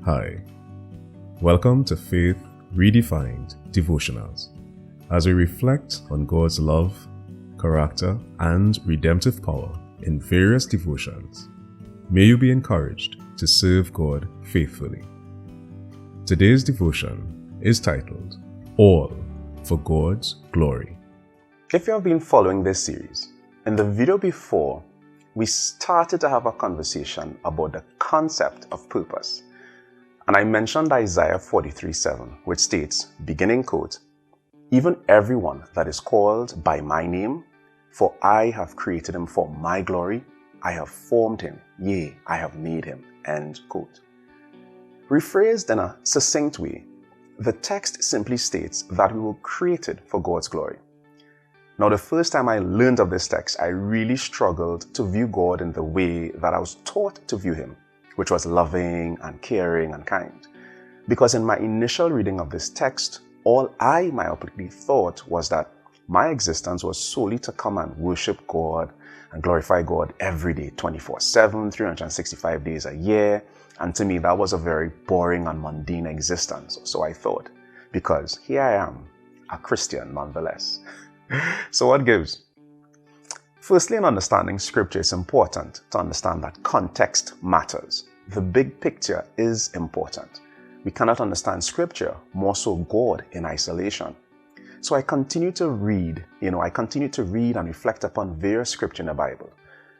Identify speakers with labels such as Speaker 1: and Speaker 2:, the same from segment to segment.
Speaker 1: Hi, welcome to Faith Redefined Devotionals. As we reflect on God's love, character, and redemptive power in various devotions, may you be encouraged to serve God faithfully. Today's devotion is titled, All for God's Glory.
Speaker 2: If you have been following this series, in the video before, we started to have a conversation about the concept of purpose. And I mentioned Isaiah 43:7, which states, beginning quote, "Even everyone that is called by my name, for I have created him for my glory, I have formed him, yea, I have made him," end quote. Rephrased in a succinct way, the text simply states that we were created for God's glory. Now, the first time I learned of this text, I really struggled to view God in the way that I was taught to view him, which was loving and caring and kind. Because in my initial reading of this text, all I myopically thought was that my existence was solely to come and worship God and glorify God every day, 24/7, 365 days a year. And to me, that was a very boring and mundane existence. So I thought, because here I am, a Christian nonetheless. So what gives? Firstly, in understanding scripture, it's important to understand that context matters. The big picture is important. We cannot understand scripture, more so God, in isolation. So I continue to read and reflect upon various scripture in the Bible.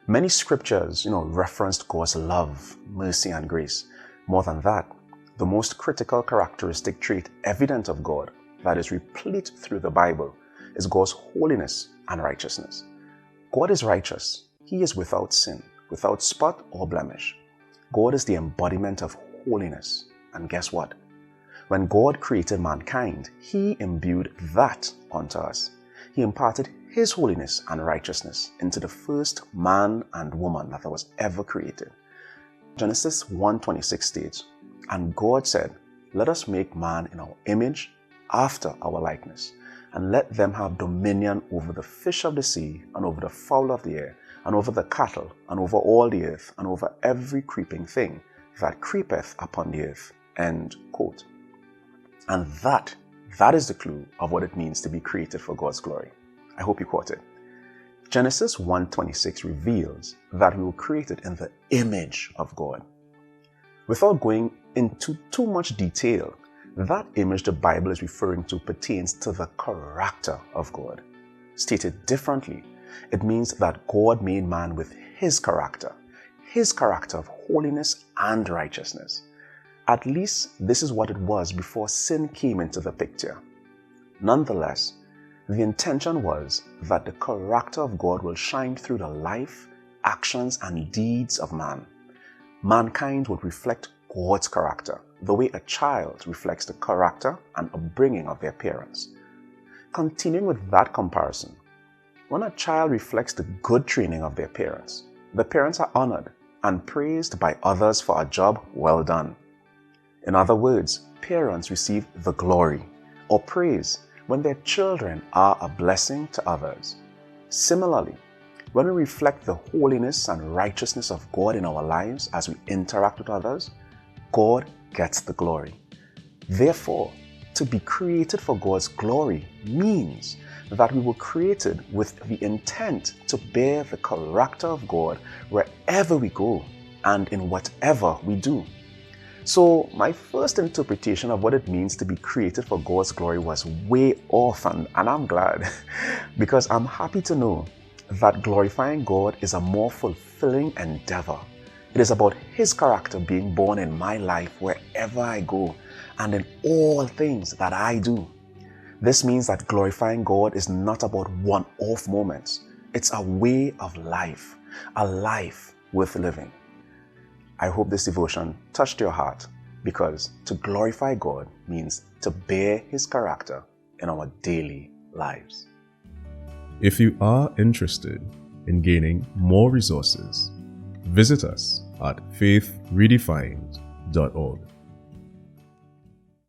Speaker 2: Many scriptures, referenced God's love, mercy, and grace. More than that, the most critical characteristic trait evident of God that is replete through the Bible is God's holiness and righteousness. God is righteous. He is without sin, without spot or blemish. God is the embodiment of holiness. And guess what? When God created mankind, He imbued that onto us. He imparted His holiness and righteousness into the first man and woman that was ever created. Genesis 1:26 states, "And God said, let us make man in our image, after our likeness, and let them have dominion over the fish of the sea, and over the fowl of the air, and over the cattle, and over all the earth, and over every creeping thing that creepeth upon the earth." End quote. And that is the clue of what it means to be created for God's glory. I hope you caught it. Genesis 1:26 reveals that we were created in the image of God. Without going into too much detail, that image the Bible is referring to pertains to the character of God. Stated differently, it means that God made man with his character of holiness and righteousness. At least this is what it was before sin came into the picture. Nonetheless, the intention was that the character of God will shine through the life, actions, and deeds of man. Mankind would reflect God's character, the way a child reflects the character and upbringing of their parents. Continuing with that comparison, when a child reflects the good training of their parents, the parents are honored and praised by others for a job well done. In other words, parents receive the glory or praise when their children are a blessing to others. Similarly, when we reflect the holiness and righteousness of God in our lives as we interact with others, God gets the glory. Therefore, to be created for God's glory means that we were created with the intent to bear the character of God wherever we go and in whatever we do. So my first interpretation of what it means to be created for God's glory was way off, and I'm glad because I'm happy to know that glorifying God is a more fulfilling endeavor. It is about His character being born in my life wherever I go and in all things that I do. This means that glorifying God is not about one-off moments. It's a way of life, a life worth living. I hope this devotion touched your heart, because to glorify God means to bear His character in our daily lives.
Speaker 1: If you are interested in gaining more resources, visit us at faithredefined.org.